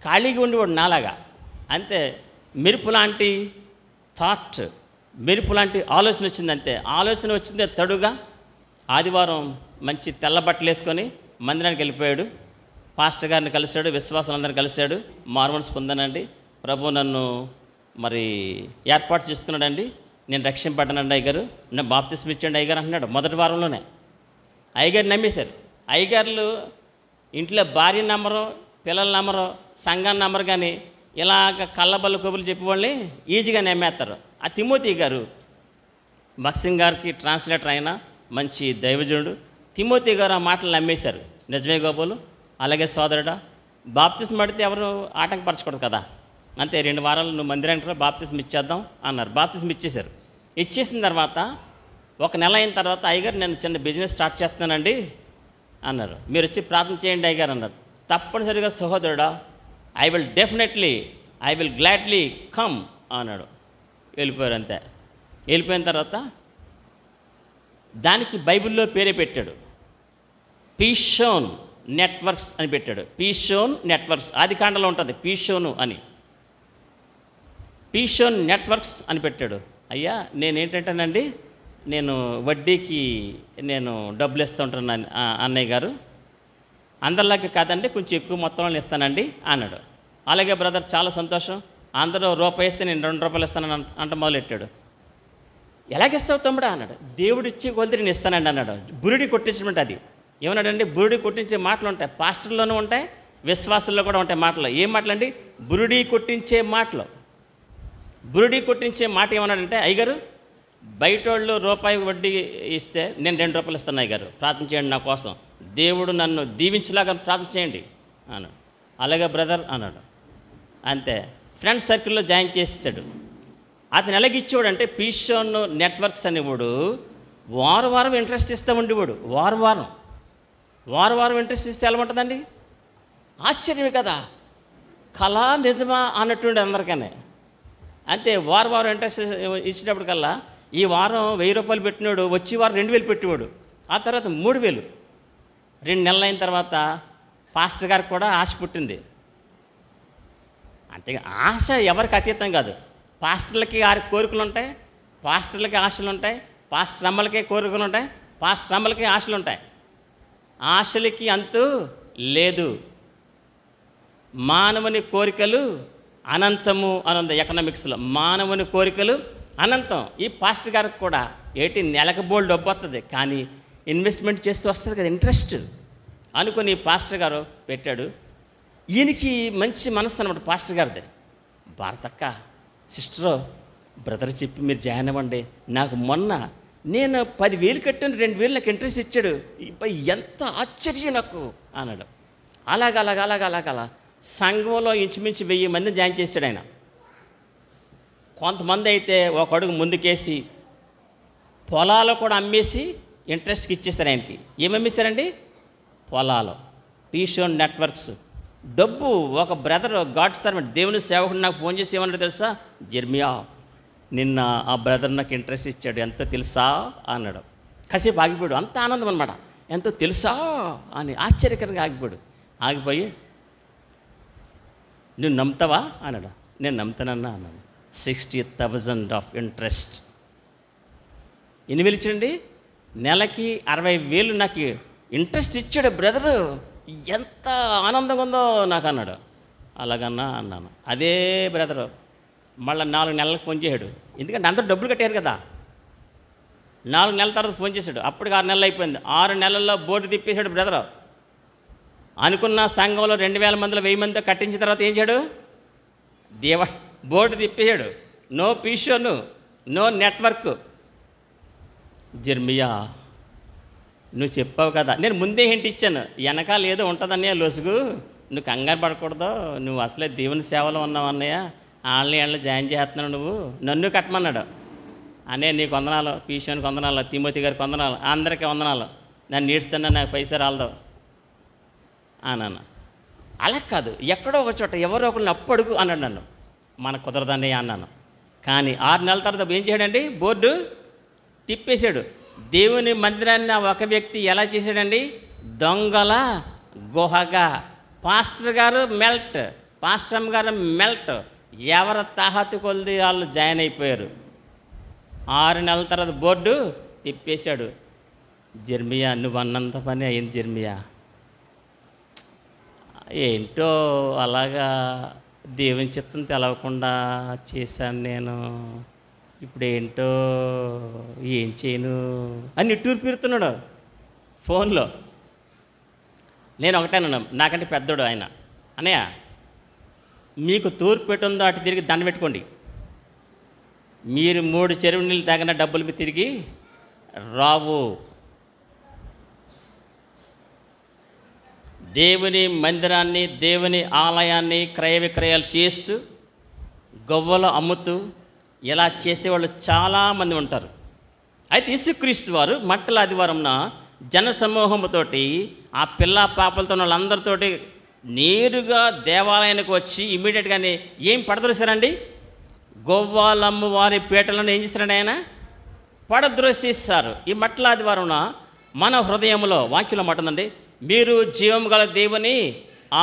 A: ఖాళీగా ఉండేవాడు నాలాగా. అంతే, మెరుపు లాంటి థాట్, మెరుపు లాంటి ఆలోచన వచ్చింది. అంతే, ఆలోచన వచ్చిందే తడుగా ఆదివారం మంచి తెల్ల బట్టలు వేసుకొని మందిరానికి వెళ్ళిపోయాడు. పాస్టర్ గారిని కలిశాడు, విశ్వాసాలందరిని కలిశాడు. మారుమనసు పొందానండి, ప్రభు నన్ను మరి ఏర్పాటు చేసుకున్నాడండి, నేను రక్షింపడ్డానండి అయ్యగారు, నేను బాప్తిస్మం ఇచ్చాడు అయ్యగారు అంటున్నాడు. మొదటి వారంలోనే అయ్యగారు నమ్మేశారు. అయ్యగారులు ఇంట్లో భార్య నమ్మరు, పిల్లలు నమ్మరు, సంఘాన్ని నమ్మరు, కానీ ఇలాగ కళ్ళబల్ల కబుర్లు చెప్పేవాళ్ళని ఈజీగా నమ్మేస్తారు. ఆ తిమోతి గారు, భక్సింగ్ గారికి ట్రాన్స్లేటర్ అయిన మంచి దైవజనుడు తిమోతి గారు ఆ మాటలు నమ్మేశారు. నిజమే గోపాలు, అలాగే సోదరుడా, బాప్తిస్మం పడితే ఎవరు ఆటంకపరచకూడదు కదా, అంతే 2 వారాలు నువ్వు మందిరానికి రా, బాప్తిస్మం ఇచ్చేద్దాం అన్నారు. బాప్తిస్మం ఇచ్చేశారు. ఇచ్చేసిన తర్వాత 1 నెల అయిన తర్వాత అయ్యగారు నేను చిన్న బిజినెస్ స్టార్ట్ చేస్తానండి అన్నారు. మీరు వచ్చి ప్రార్థన చేయండి అయ్యగారు అన్నారు. తప్పనిసరిగా సహోదరుడా, ఐ విల్ గ్లాడ్లీ కమ్ అన్నాడు. వెళ్ళిపోయారు. అంతే, వెళ్ళిపోయిన తర్వాత దానికి బైబిల్లో పేరే పెట్టాడు, పీషోన్ నెట్వర్క్స్ అని పెట్టాడు. పీషోన్ నెట్వర్క్స్ ఆదికాండలో ఉంటుంది, పీషోను అని, పీషోన్ నెట్వర్క్స్ అని పెట్టాడు. అయ్యా నేనేంటంటేనండి, నేను వడ్డీకి నేను డబ్బులు ఇస్తూ ఉంటున్నాను అన్నయ్య గారు, అందరిలాగే కాదండి, కొంచెం ఎక్కువ మొత్తంలో ఇస్తానండి అన్నాడు. అలాగే బ్రదర్, చాలా సంతోషం, అందరూ రూపాయి ఇస్తే నేను 2 రూపాయలు ఇస్తానని అంట మొదలెట్టాడు. ఎలాగిస్తావు తమ్ముడా అన్నాడు. దేవుడు ఇచ్చి కొలిది నేను ఇస్తానండి అన్నాడు. బురిడి కొట్టించమంటే అది ఏమన్నాడండి, బురిడి కొట్టించే మాటలు ఉంటాయి, పాస్టర్లోనూ ఉంటాయి, విశ్వాసుల్లో కూడా ఉంటాయి మాటలు. ఏం మాటలండి? బురిడి కొట్టించే మాటలు. బురిడి కొట్టించే మాట ఏమన్నాడంటే, అయ్యగారు బయటోళ్ళు రూపాయి వడ్డీ ఇస్తే నేను 2 రూపాయలు ఇస్తాను అయ్యగారు, ప్రార్థన చేయండి నా కోసం, దేవుడు నన్ను దీవించేలాగా ప్రార్థన చేయండి అన్నాడు. అలాగే బ్రదర్ అన్నాడు. అంతే, ఫ్రెండ్స్ సర్కిల్లో జాయిన్ చేసేసాడు. అతను ఎలాగిచ్చేవాడు అంటే, పీషోన్ నెట్వర్క్స్ అనేవాడు వారం ఇంట్రెస్ట్ ఇస్తూ ఉండేవాడు. వారం ఇంట్రెస్ట్ ఇస్తే ఎలా ఉంటుందండి? ఆశ్చర్యమే కదా, కళ నిజమా అన్నట్టుండే అందరికనే. అంతే, వారం ఇంట్రెస్ట్ ఇచ్చినప్పటికల్లా ఈ వారం 1000 రూపాయలు పెట్టినాడు, వచ్చే వారం 2000 పెట్టేవాడు, ఆ తర్వాత 3000. 2 నెలలు అయిన తర్వాత పాస్టర్ గారికి కూడా ఆశ పుట్టింది. అంతేగా, ఆశ ఎవరికి అతీతం కాదు. పాస్టర్లకి 6 కోరికలు ఉంటాయి, పాస్టర్లకి ఆశలు ఉంటాయి, పాస్టర్ అమ్మలకి కోరికలు ఉంటాయి, పాస్టర్ అమ్మలకి ఆశలు ఉంటాయి. ఆశలకి అంతు లేదు. మానవుని కోరికలు అనంతము అని ఉంది ఎకనామిక్స్లో. మానవుని కోరికలు అనంతం. ఈ పాస్టర్ గారికి కూడా నెలకు బోల్డ్ డబ్బు వస్తుంది, కానీ ఇన్వెస్ట్మెంట్ చేస్తూ వస్తుంది కదా, ఇంట్రెస్ట్ అనుకుని పాస్టర్ గారు పెట్టాడు. ఈయనకి మంచి మనసు అనమాట పాస్టర్ గారిది. భారతక్క, సిస్టరు, బ్రదర్ చెప్పి మీరు జాయిన్ అవ్వండి, నాకు మొన్న నేను 10,000 కట్టాను, 2,000 నాకు ఇంట్రెస్ట్ ఇచ్చాడు, ఎంత ఆశ్చర్యం నాకు అన్నాడు. అలాగ సంఘంలో ఇంచుమించు 1000 మంది జాయిన్ చేశాడు ఆయన. కొంతమంది అయితే ఒక అడుగు ముందుకేసి పొలాలు కూడా అమ్మేసి ఇంట్రెస్ట్కి ఇచ్చేస్తారు ఆయనకి. ఏమమ్మేశారండి? పొలాలు. Pishon networks. డబ్బు. ఒక బ్రదర్, గాడ్ సర్వెంట్, దేవుని సేవకుడు నాకు ఫోన్ చేసి ఏమన్నాడు తెలుసా? జెర్మియా, నిన్న ఆ బ్రదర్ నాకు ఇంట్రెస్ట్ ఇచ్చాడు, ఎంతో తెలుసా అన్నాడు. కాసేపు ఆగిపోయాడు. అంత ఆనందం అనమాట. ఎంతో తెలుసా అని ఆశ్చర్యకరంగా ఆగిపోయి నువ్వు నమ్ముతావా అన్నాడు. నేను నమ్ముతానన్నా అన్నాను. 60,000 ఆఫ్ ఇంట్రెస్ట్. ఎన్ని వేలు ఇచ్చాడండి? నెలకి 60,000 నాకు ఇంట్రెస్ట్ ఇచ్చాడు బ్రదరు, ఎంత ఆనందంగా ఉందో నాకు అన్నాడు. అలాగన్నా అన్నాను. అదే బ్రదరు మళ్ళీ 4 నెలలకు ఫోన్ చేశాడు. ఎందుకంటే అందరూ డబ్బులు కట్టారు కదా. 4 నెలల తర్వాత ఫోన్ చేశాడు. అప్పటికి 6 నెలలు అయిపోయింది. 6 నెలల్లో బోర్డు తిప్పేశాడు బ్రదరు. అనుకున్న సంఘంలో 2,000 మందిలో 1000 మందితో కట్టించిన తర్వాత ఏం చేయడు? బోర్డు తిప్పేశాడు. నో పిషోను, నో నెట్వర్క్. జెర్మియా నువ్వు చెప్పావు కదా, నేను ముందే హింట్ ఇచ్చాను, వెనకాల ఏదో ఉంటుందన్నయ్య లొసుగు, నువ్వు కంగారు పడకూడదు, నువ్వు అసలే దేవుని సేవలో ఉన్నావు అన్నయ్య, ఆన్లైన్లో జాయిన్ చేస్తున్నావు, నువ్వు నన్ను కట్టమన్నాడు. అనే నీకు వందనాలు, పీషోనికి వందనాలు, తిమోతి గారికి వందనాలు, అందరికీ వందనాలు, నన్ను నేర్చుతున్నా, నాకు పైసా రాలదు అన్నాను. అలా కాదు, ఎక్కడో ఒక చోట ఎవరో ఒకరిని అప్పడుగు అన్నాడు నన్ను. మనకు కుదరదండి అన్నాను. కానీ 6 నెలల తర్వాత ఏం చేయడండి, బోర్డు తిప్పేశాడు. దేవుని మందిరాన్ని ఒక వ్యక్తి ఎలా చేశాడండి, దొంగల గుహగా. పాస్టర్ గారు మెల్ట్, పాస్టర్ గారు మెల్ట్, ఎవరి తాహతు కొలిది వాళ్ళు జాయిన్ అయిపోయారు. 6 నెలల తర్వాత బోర్డు తిప్పేశాడు. జెర్మియా నువ్వు అన్నంత పని అయింది జెర్మియా. ఏంటో అలాగా దేవుని చిత్తం తెలవకుండా చేశాను నేను, ఇప్పుడు ఏంటో ఏం చేయను అని నిట్టూరు పీరుతున్నాడు ఫోన్లో. నేను ఒకటేనా, నాకంటే పెద్దోడు ఆయన, అన్నయ్య మీకు తూర్పు పెట్టుందో అటు తిరిగి దండ పెట్టుకోండి, మీరు 3 చెరువు నీళ్ళు తాగిన డబ్బులు మీరు తిరిగి రావు. దేవుని మందిరాన్ని, దేవుని ఆలయాన్ని క్రయ విక్రయాలు చేస్తూ గొవ్వలు అమ్ముతూ ఇలా చేసేవాళ్ళు చాలామంది ఉంటారు. అయితే యేసుక్రీస్తు వారు మట్టల ఆదివారంన జన సమూహంతోటి ఆ పిల్ల పాపలతో వాళ్ళందరితోటి నేరుగా దేవాలయానికి వచ్చి ఇమ్మీడియట్గానే ఏం పడద్రోసారండి, గొవ్వాలమ్మ వారి పీటలను ఏం చేస్తారండి, ఆయన పడద్రోసేస్తారు. ఈ మట్టల ఆదివారంన మన హృదయంలో వాక్యంలో మాటుందండి, మీరు జీవం గల దేవుని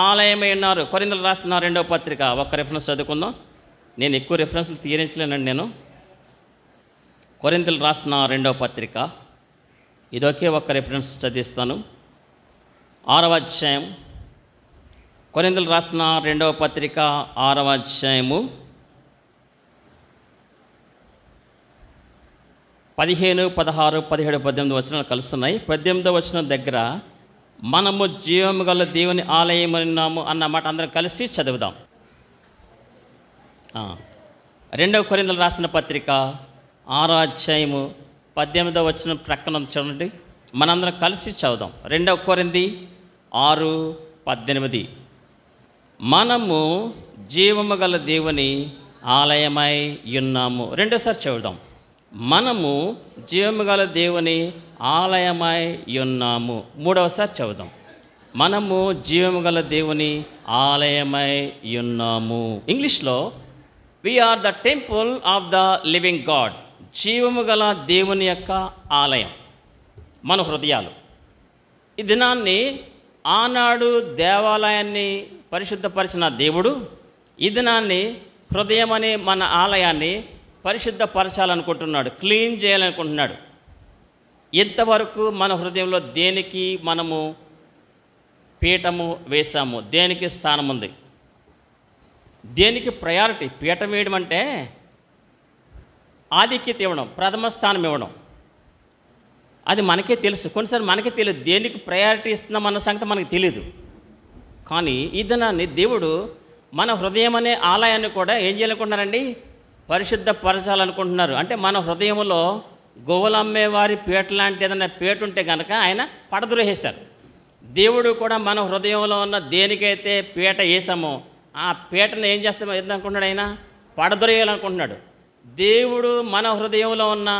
A: ఆలయమై ఉన్నారు. కొరింథీయులకు రాసిన 2వ పత్రిక ఒక రెఫరెన్స్ చదువుకుందాం. నేను ఎక్కువ రెఫరెన్స్లు తీరించలేనండి. నేను కొరింథీయులకు రాసిన 2వ పత్రిక ఇదొకే ఒక రెఫరెన్స్ చదివిస్తాను. 6వ అధ్యాయం, కొరింథీయులకు రాసిన 2వ పత్రిక 6వ అధ్యాయము 15, 16, 17, 18 వచనాలు కలుస్తున్నాయి. 18వ వచనం దగ్గర మనము జీవము గల దేవుని ఆలయం ఉన్నాము అన్న మాట అందరం కలిసి చదువుదాం. 2వ కొరింథీయులకు రాసిన పత్రిక 6వ అధ్యాయము 18వ వచనం ప్రక్కన చూడండి, మనందరం కలిసి చదువుదాం. 2వ కొరింథీ 6:18 మనము జీవము గల దేవుని ఆలయమై ఉన్నాము. రెండోసారి చదువుదాం, మనము జీవము గల దేవుని ఆలయమై ఉన్నాము. మూడవసారి చదువుదాం, మనము జీవము గల దేవుని ఆలయమై ఉన్నాము. ఇంగ్లీష్లో we are the temple of the living God. జీవము గల దేవుని యొక్క ఆలయం మన హృదయాలు. ఈ దినాన్ని ఆనాడు దేవాలయాన్ని పరిశుద్ధపరిచిన దేవుడు ఈ దినాన్ని హృదయం అనే మన ఆలయాన్ని పరిశుద్ధపరచాలనుకుంటున్నాడు, క్లీన్ చేయాలనుకుంటున్నాడు. ఇంతవరకు మన హృదయంలో దేనికి మనము పీఠము వేసాము, దేనికి స్థానం ఉంది, దేనికి ప్రయారిటీ. పీఠం వేయడం అంటే ఆధిక్యత ఇవ్వడం, ప్రథమ స్థానం ఇవ్వడం. అది మనకే తెలుసు, కొన్నిసార్లు మనకే తెలియదు దేనికి ప్రయారిటీ ఇస్తున్నాం అన్న సంగతి మనకు తెలియదు. కానీ ఈ దినాన్ని దేవుడు మన హృదయం అనే ఆలయాన్ని కూడా ఏం చేయాలనుకుంటున్నారండి, పరిశుద్ధపరచాలనుకుంటున్నారు. అంటే మన హృదయంలో గోవులు అమ్మేవారి పీట లాంటి ఏదైనా పీట ఉంటే కనుక ఆయన పడద్రోసేశారు. దేవుడు కూడా మన హృదయంలో ఉన్న దేనికైతే పీట వేసామో ఆ పీటను ఏం చేస్తామో ఏందనుకుంటున్నాడు, ఆయన పడద్రోయాలనుకుంటున్నాడు. దేవుడు మన హృదయంలో ఉన్న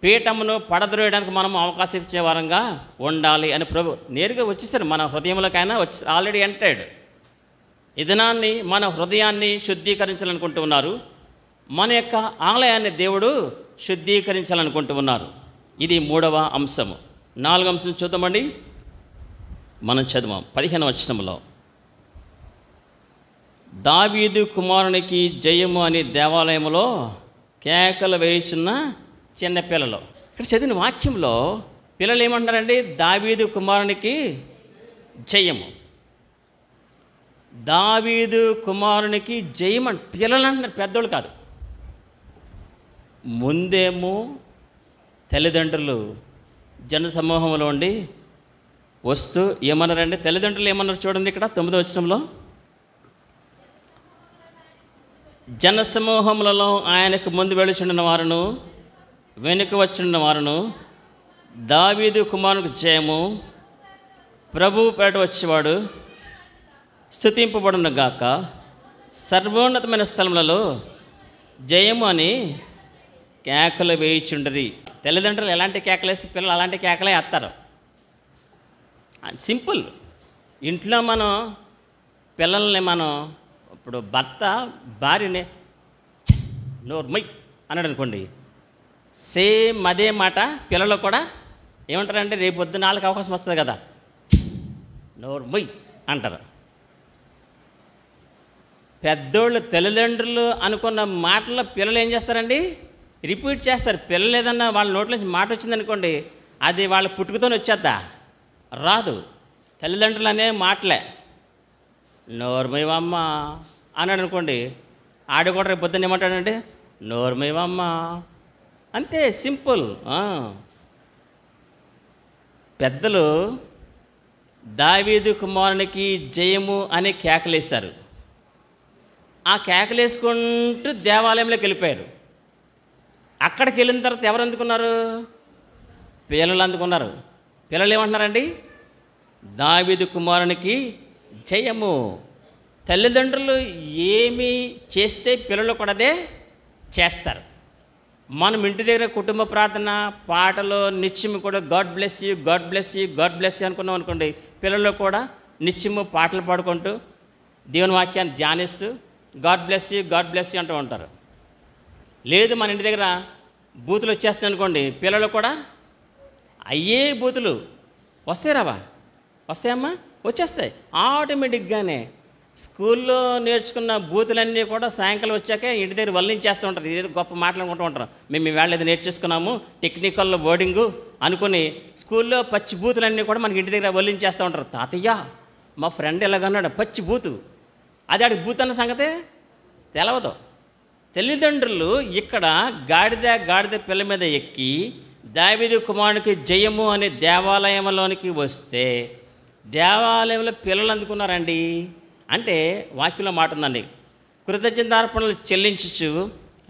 A: పీఠమును పడద్రోయడానికి మనం అవకాశం ఇచ్చే వారంగా ఉండాలి అని ప్రభు నేరుగా వచ్చేసారు మన హృదయంలోకి. ఆయన వచ్చి ఆల్రెడీ ఎంటర్డ్. ఈ దినాన్ని మన హృదయాన్ని శుద్ధీకరించాలనుకుంటూ ఉన్నారు, మన యొక్క ఆలయాన్ని దేవుడు శుద్ధీకరించాలనుకుంటూ ఉన్నారు. ఇది 3వ అంశము. 4వ అంశం చూద్దామండి. మనం చదువు 15వ వచనంలో దావీదు కుమారునికి జయము అని దేవాలయంలో కేకలు వేయుచున్న చిన్నపిల్లలు. ఇక్కడ చదివిన వాక్యంలో పిల్లలు ఏమంటున్నారండి, దావీదు కుమారునికి జయము, దావీదు కుమారునికి జయమని పిల్లలు అంటున్నారు, పెద్దోళ్ళు కాదు. ముందేమో తల్లిదండ్రులు జన సమూహంలో ఉండి వస్తూ ఏమన్నారండి, తల్లిదండ్రులు ఏమన్నారు చూడండి ఇక్కడ 9వ వచనంలో, జనసమూహములలో ఆయనకు ముందు వెళుచుండిన వారును వెనుక వచ్చిన వారును దావీదు కుమారునికి జయము, ప్రభువు పేట వచ్చేవాడు స్తుతింపబడును గాక, సర్వోన్నతమైన స్థలములలో జయము అని కేకలు వేయిచుండరి. తల్లిదండ్రులు ఎలాంటి కేకలు వేస్తే పిల్లలు అలాంటి కేకలే వేస్తారు. సింపుల్. ఇంట్లో మనం పిల్లల్ని ఇప్పుడు భర్త భార్యని నోర్మై అన్నాడు అనుకోండి, సేమ్ అదే మాట పిల్లలు కూడా ఏమంటారంటే రేపు పొద్దున్న వాళ్ళకి అవకాశం వస్తుంది కదా, నోర్మై అంటారు. పెద్దోళ్ళు తల్లిదండ్రులు అనుకున్న మాటల్లో పిల్లలు ఏం చేస్తారండి, రిపీట్ చేస్తారు. పిల్లలు ఏదన్నా వాళ్ళ నోట్లోంచి మాట వచ్చిందనుకోండి, అది వాళ్ళ పుట్టుకతోనే వచ్చేద్దా, రాదు. తల్లిదండ్రులు అనే మాటలే. నోర్మయ్యవమ్మ అన్నాడు అనుకోండి, ఆడు కూడా రేపు పొద్దున్న ఏమంటాడంటే నోర్మయ్యవమ్మ, అంతే, సింపుల్. పెద్దలు దావీదు కుమారునికి జయము అనే కేకలేశారు. ఆ కేకలేసుకుంటూ దేవాలయంలోకి వెళ్ళిపోయారు. అక్కడికి వెళ్ళిన తర్వాత ఎవరు అందుకున్నారు, పిల్లలు అందుకున్నారు. పిల్లలు ఏమంటున్నారండి, దావీదు కుమారునికి జయము. తల్లిదండ్రులు ఏమి చేస్తే పిల్లలు కూడా అదే చేస్తారు. మనం ఇంటి దగ్గర కుటుంబ ప్రార్థన పాటలు నిత్యము కూడా God bless you, God bless you, God bless you అనుకున్నాం అనుకోండి, పిల్లలు కూడా నిత్యము పాటలు పాడుకుంటూ దేవుని వాక్యాన్ని ధ్యానిస్తూ God bless you, God bless you అంటూ ఉంటారు. లేదు మన ఇంటి దగ్గర బూతులు వచ్చేస్తాయి అనుకోండి, పిల్లలు కూడా అయ్యే బూతులు వస్తాయి. రావా, వస్తాయమ్మా, వచ్చేస్తాయి ఆటోమేటిక్గానే. స్కూల్లో నేర్చుకున్న బూతులన్నీ కూడా సాయంకాలం వచ్చాక ఇంటి దగ్గర వల్లించేస్తూ ఉంటారు. ఏదో గొప్ప మాట్లాడుకుంటూ ఉంటారు, మేము ఇవాళ ఏదో నేర్చేసుకున్నాము టెక్నికల్ వర్డింగు అనుకుని స్కూల్లో పచ్చి బూతులన్నీ కూడా మనకి ఇంటి దగ్గర వల్లించేస్తూ ఉంటారు. తాతయ్య మా ఫ్రెండ్ ఎలాగన్నాడు పచ్చి బూతు, అది ఆడికి బూత్ అన్న సంగతే తెలవదు. తల్లిదండ్రులు ఇక్కడ గాడిద పిల్ల మీద ఎక్కి దావీదు కుమారునికి జయము అనే దేవాలయంలోనికి వస్తే దేవాలయంలో పిల్లలు అందుకున్నారండి. అంటే వాక్యంలో మాట ఉందండి, కృతజ్ఞతార్పణలు చెల్లించచ్చు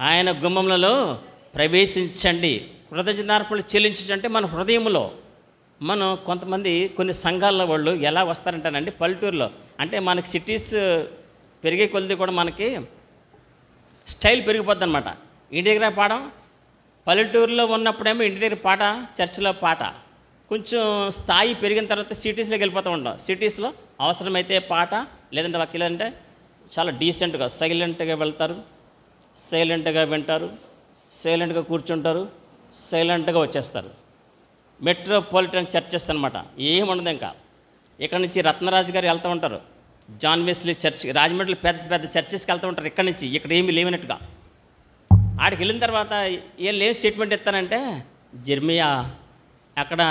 A: ఆయన గుమ్మములలో ప్రవేశించండి. కృతజ్ఞతార్పణలు చెల్లించచ్చు అంటే మన హృదయంలో. మనం కొంతమంది కొన్ని సంఘాల్లో వాళ్ళు ఎలా వస్తారంటానండి, పల్లెటూరులో అంటే మనకి సిటీస్ పెరిగే కొద్ది కూడా మనకి స్టైల్ పెరిగిపోద్ది అనమాట. ఇంటి దగ్గర పాడడం, పల్లెటూరులో ఉన్నప్పుడేమో ఇంటి దగ్గర పాట, చర్చిలో పాట. కొంచెం స్థాయి పెరిగిన తర్వాత సిటీస్లోకి వెళ్ళిపోతూ ఉంటాం. సిటీస్లో అవసరమైతే పాట, లేదంటే లేదంటే చాలా డీసెంట్గా సైలెంట్గా వెళ్తారు, సైలెంట్గా వింటారు, సైలెంట్గా కూర్చుంటారు, సైలెంట్గా వచ్చేస్తారు. మెట్రోపాలిటన్ చర్చెస్ అనమాట, ఏముండదు. ఇంకా ఇక్కడ నుంచి రత్నరాజు గారు వెళ్తూ ఉంటారు, జాన్ వెస్లీ చర్చ్, రాజమండ్రిలో పెద్ద పెద్ద చర్చెస్కి వెళ్తూ ఉంటారు. ఇక్కడ నుంచి ఇక్కడ ఏమీ లేవనట్టుగా. ఆడికి వెళ్ళిన తర్వాత వీళ్ళు ఏం స్టేట్మెంట్ ఇస్తానంటే, జెర్మియా అక్కడ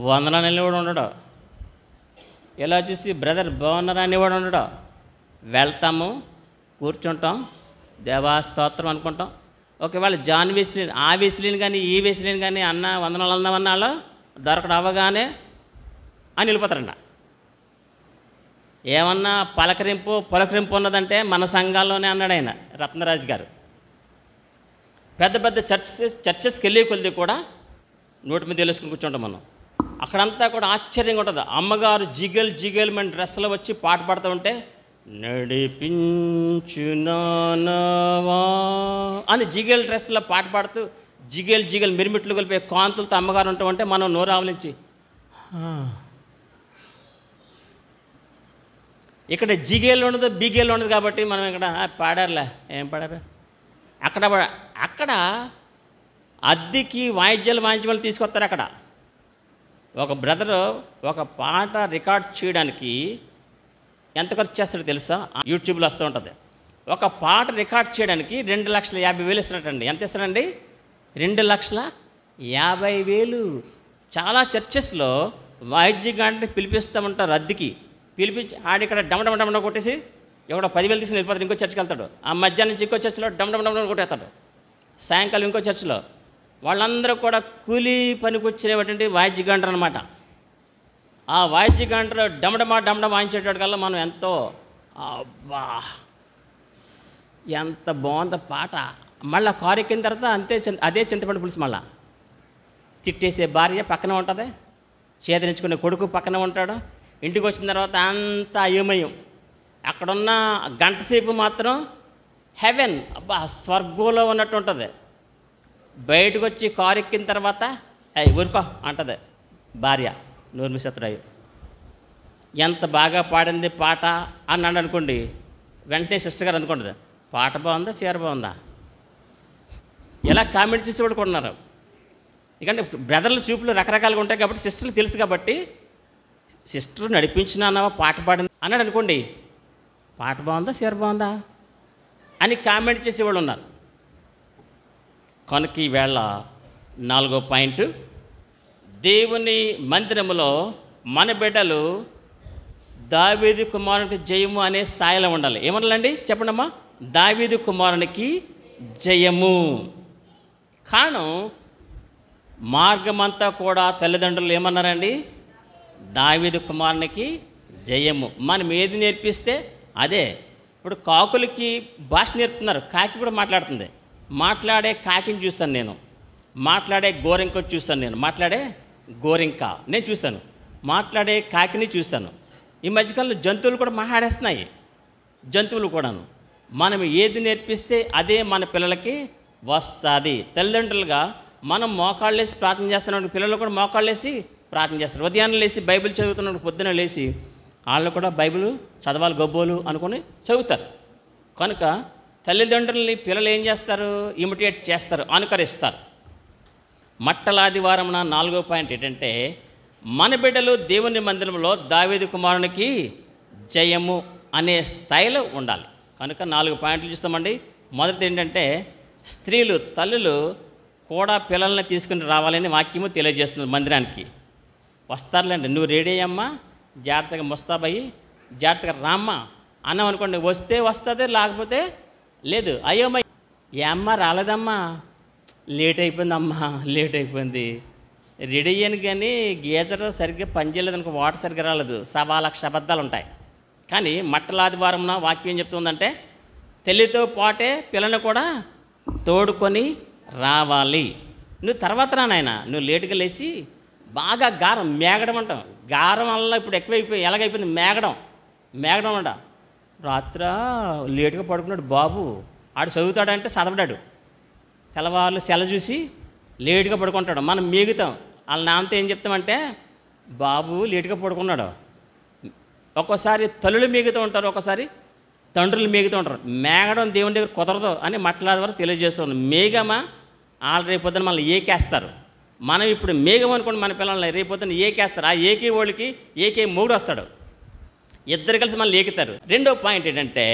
A: వందనాలు అనేవాడు ఉండడు, ఇలా చూసి బ్రదర్ బాగున్నారా అనేవాడు ఉండడు. వెళ్తాము, కూర్చుంటాం, దేవా స్తోత్రం అనుకుంటాం. ఒకవేళ జాన్ వెస్లీని ఆ వెస్లీని కానీ ఈ వెస్లీని కానీ అన్న వందనాలు అందామన్నాలో దొరకడం అవ్వగానే అని వెళ్ళిపోతారంట. ఏమన్నా పలకరింపు ఉన్నదంటే మన సంఘాల్లోనే అన్నాడు ఆయన రత్నరాజు గారు. పెద్ద పెద్ద చర్చెస్కి వెళ్ళే కొద్ది కూడా నోటి మీద తెలుసుకుని కూర్చుంటాం మనం. అక్కడంతా కూడా ఆశ్చర్యంగా ఉంటుంది. అమ్మగారు జిగల్ మన డ్రెస్సులో వచ్చి పాట పాడుతూ ఉంటే నడిపించునావా అని జిగల్ డ్రెస్లో పాట పాడుతూ జిగల్ మిరిమిట్లు కలిపే కాంతులతో అమ్మగారు ఉంటూ ఉంటే మనం నోరు ఆవలించి. ఇక్కడ జిగేలు ఉండదు, బిగేలు ఉండదు కాబట్టి మనం ఇక్కడ పాడారులే, ఏం పాడారు. అక్కడ అద్దెకి వాయిద్యాలు వాయించమని తీసుకొస్తారు. అక్కడ ఒక బ్రదరు ఒక పాట రికార్డ్ చేయడానికి ఎంత ఖర్చు చేస్తాడో తెలుసా? యూట్యూబ్లో వస్తూ ఉంటుంది. ఒక పాట రికార్డ్ చేయడానికి 2,50,000 ఇస్తాడటండి. ఎంత ఇస్తాడండి? 2,50,000. చాలా చర్చెస్లో వాయిద్యగాన్ని పిలిపిస్తామంటారు అద్దెకి. పిలిపించి ఆడిక్కడ డమడమ కొట్టేసి ఎవడో 10,000 తీసుకుని వెళ్ళిపోతాడు, ఇంకో చర్చికి వెళ్తాడు. ఆ మధ్యాహ్నం నుంచి ఇంకో చర్చిలో డమడమ కొట్టేస్తాడు. సాయంకాలం ఇంకో చర్చిలో. వాళ్ళందరూ కూడా కూలీ పనికి వచ్చినటువంటి వాయిద్యగాండ్రు అనమాట. ఆ వాయిద్యగాండ్రు డమడమ వాయించేటోడికల్లా మనం ఎంతో అబ్బా ఎంత బాగుందో పాట. మళ్ళీ కారు ఎక్కిన తర్వాత అంతే అదే చింతపండు పులుసు. మళ్ళీ తిట్టేసే భార్య పక్కన ఉంటుంది, చేదరించుకునే కొడుకు పక్కన ఉంటాడు. ఇంటికి వచ్చిన తర్వాత అంతా అయోమయం. అక్కడున్న గంట సేపు మాత్రం హెవెన్, అబ్బా స్వర్గంలో ఉన్నట్టు ఉంటుంది. బయటకు వచ్చి కారు ఎక్కిన తర్వాత ఊరుకో అంటుంది భార్య, నోరు మిసత్రాయి. ఎంత బాగా పాడింది పాట అన్నాడు అనుకోండి, వెంటనే సిస్టర్ గారు అనుకుంటుంది, పాట బాగుందా చీర బాగుందా, ఇలా కామెంట్ చేసేవాడు కూడా ఉన్నారు. ఎందుకంటే బ్రదర్ల చూపులు రకరకాలుగా ఉంటాయి కాబట్టి సిస్టర్లు తెలుసు కాబట్టి, సిస్టర్ నడిపించినావా పాట పాడింది అన్నాడు అనుకోండి, పాట బాగుందా చీర బాగుందా అని కామెంట్ చేసేవాళ్ళు ఉన్నారు. కనుక ఈవేళ 4వ పాయింట్, దేవుని మందిరములో మన బిడ్డలు దావీదు కుమారునికి జయము అనే స్థాయిలో ఉండాలి. ఏమనాలండి చెప్పండమ్మా? దావీదు కుమారునికి జయము. కారణం మార్గమంతా కూడా తల్లిదండ్రులు ఏమన్నారండి? దావీదు కుమారునికి జయము. మనం ఏది నేర్పిస్తే అదే. ఇప్పుడు కాకులకి భాష నేర్పుతున్నారు, కాకి కూడా మాట్లాడుతుంది. మాట్లాడే కాకిని చూశాను నేను, మాట్లాడే గోరింక చూశాను నేను, మాట్లాడే గోరింక నేను చూశాను, మాట్లాడే కాకిని చూశాను. ఈ మధ్యకాలంలో జంతువులు కూడా మాట్లాడేస్తున్నాయి. జంతువులు కూడాను మనం ఏది నేర్పిస్తే అదే మన పిల్లలకి వస్తుంది. తల్లిదండ్రులుగా మనం మోకాళ్ళేసి ప్రార్థన చేస్తున్నప్పుడు పిల్లలు కూడా మోకాళ్ళేసి ప్రార్థన చేస్తారు. ఉదయాన్నే లేచి బైబిల్ చదువుతున్నప్పుడు పొద్దున లేచి వాళ్ళు కూడా బైబిల్ చదవాలి గొబ్బోలు అనుకుని చదువుతారు. కనుక తల్లిదండ్రులని పిల్లలు ఏం చేస్తారు? ఇమిటేట్ చేస్తారు, అనుకరిస్తారు. మట్టలాదివారం 4వ పాయింట్ ఏంటంటే, మన బిడ్డలు దేవుని మందిరంలో దావీదు కుమారునికి జయము అనే స్థాయిలో ఉండాలి. కనుక 4 పాయింట్లు చూస్తామండి. మొదటిది ఏంటంటే, స్త్రీలు తల్లులు కూడా పిల్లల్ని తీసుకుని రావాలని వాక్యము తెలియజేస్తుంది. మందిరానికి వస్తారులేండి, నువ్వు రెడీ అయ్యమ్మా, జాగ్రత్తగా ముస్తాబయ్యి జాగ్రత్తగా రామ్మా అన్నాం అనుకోండి, వస్తే వస్తుంది, లేకపోతే లేదు. అయ్యోమ్మ ఏ అమ్మ రాలేదమ్మా, లేట్ అయిపోయిందమ్మా, లేట్ అయిపోయింది, రెడీ అయ్యాను కానీ గీజర్ సరిగ్గా పనిచేయలేదు అనుకో, వాటర్ సరిగ్గా రాలేదు, 1,00,000 అబద్ధాలు ఉంటాయి. కానీ మట్టలాదివారం వాక్యం ఏం చెప్తుందంటే, తల్లితో పాటే పిల్లని కూడా తోడుకొని రావాలి. నువ్వు తర్వాత రా నాయన, నువ్వు లేటుగా లేచి బాగా గారం మేగడం అంటాం. గారం వల్ల ఇప్పుడు ఎక్కువైపోయి ఎలాగైపోయింది మేగడం అంట. రాత్ర లేటుగా పడుకున్నాడు బాబు, ఆడు చదువుతాడంటే చదవడాడు, తెల్లవాళ్ళు సెల చూసి లేటుగా పడుకుంటాడు. మనం మేగుతాం. వాళ్ళ నాన్నతో ఏం చెప్తామంటే, బాబు లేటుగా పడుకున్నాడు. ఒక్కోసారి తల్లులు మేగుతూ ఉంటారు, ఒక్కోసారి తండ్రులు మేగుతూ ఉంటారు. మేగడం దేవుని దగ్గర కుదరదు అని మట్లాది వరకు తెలియజేస్తుంది. మేఘమా వాళ్ళు రేపొద్దున మనల్ని ఏకేస్తారు. మనం ఇప్పుడు మేఘం అనుకోండి, మన పిల్లల్ని రేపొద్దున ఏకేస్తారు. ఆ ఏకే వాళ్ళకి ఏకే మూడు వస్తాడు, ఇద్దరు కలిసి మనల్ని ఏకుతారు. రెండో పాయింట్ ఏంటంటే,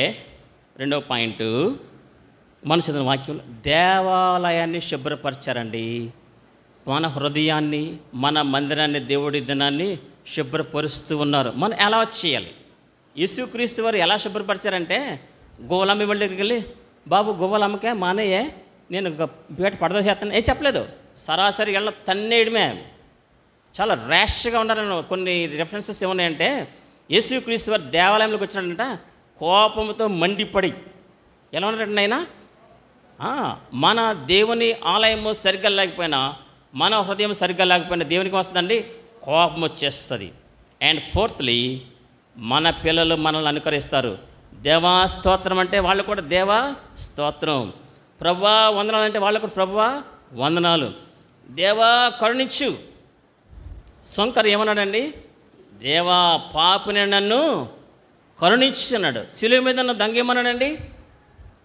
A: మన చదివిన వాక్యంలో దేవాలయాన్ని శుభ్రపరచారండి. మన హృదయాన్ని, మన మందిరాన్ని, దేవుడి దినాన్ని శుభ్రపరుస్తూ ఉన్నారు. మనం ఎలా చేయాలి? యేసుక్రీస్తు వారు ఎలా శుభ్రపరిచారంటే, గోవలమ్మ వాళ్ళ దగ్గరికి వెళ్ళి, బాబు గోవలమ్మకే మానేయే, నేను బయట పడదో చేస్తాను ఏం చెప్పలేదు. సరాసరి వెళ్ళ తన్నేయడమే. చాలా ర్యాష్గా ఉన్నారని కొన్ని రెఫరెన్సెస్ ఏమున్నాయంటే, యేసుక్రీస్తు వారు దేవాలయంలోకి వచ్చినాడంట, కోపంతో మండిపడి ఎలా ఉన్నాడంటే, ఆయన మన దేవుని ఆలయము సరిగ్గా లేకపోయినా, మన హృదయం సరిగ్గా లేకపోయినా దేవునికి వస్తుందండి, కోపం వచ్చేస్తుంది. అండ్ ఫోర్త్లీ, మన పిల్లలు మనల్ని అనుకరిస్తారు. దేవా స్తోత్రం అంటే వాళ్ళు కూడా దేవా స్తోత్రం, ప్రభువా వందనాలు అంటే వాళ్ళు కూడా ప్రభువా వందనాలు, దేవా కరుణించు. శంకర్ ఏమన్నాడండి? దేవా పాపిని నన్ను కరుణించు అన్నాడు. శిలువ మీద ఉన్న దొంగ ఏమన్నాడండి?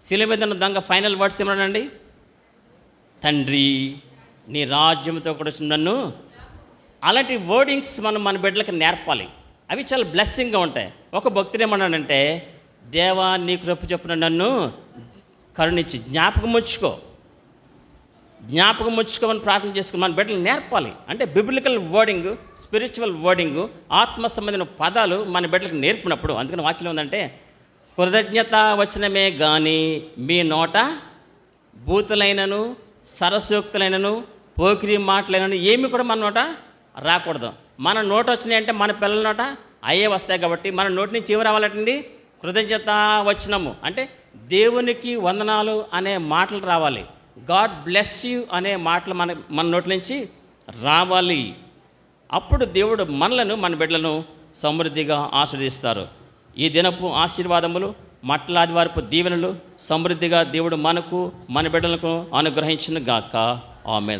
A: శిలువ మీద ఉన్న దొంగ ఫైనల్ వర్డ్స్ ఏమన్నాడండి? తండ్రి నీ రాజ్యంతో కూడా నన్ను. అలాంటి వర్డింగ్స్ మనం మన బిడ్డలకు నేర్పాలి. అవి చాలా బ్లెస్సింగ్గా ఉంటాయి. ఒక భక్తుడు ఏమన్నాడంటే, దేవా నీ కృప చొప్పున నన్ను కరుణించి జ్ఞాపకం ముచ్చుకోమని ప్రార్థన చేసుకుని మన బిడ్డలు నేర్పాలి. అంటే బిబ్లికల్ వర్డింగ్, స్పిరిచువల్ వర్డింగ్, ఆత్మ సంబంధించిన పదాలు మన బిడ్డలకు నేర్పినప్పుడు, అందుకని వాక్యం ఉందంటే, కృతజ్ఞత వచనమే కానీ మీ నోట బూతులైనను సరసూక్తులైనను పోకిరి మాటలైనను ఏమి కూడా మన నోట రాకూడదు. మన నోట వచ్చినాయి అంటే మన పిల్లల నోట అయ్యే వస్తాయి. కాబట్టి మన నోటి నుంచి ఏమి రావాలంటండి? కృతజ్ఞత వచనము. అంటే దేవునికి వందనాలు అనే మాటలు రావాలి. గాడ్ బ్లెస్ యూ అనే మాటలు మన నోటి నుంచి రావాలి. అప్పుడు దేవుడు మనలను, మన బిడ్డలను సమృద్ధిగా ఆశీర్వదిస్తారు. ఈ దినపు ఆశీర్వాదములు, మట్లాదివారపు దీవెనలు సమృద్ధిగా దేవుడు మనకు, మన బిడ్డలకు అనుగ్రహించును గాక. ఆమేన్.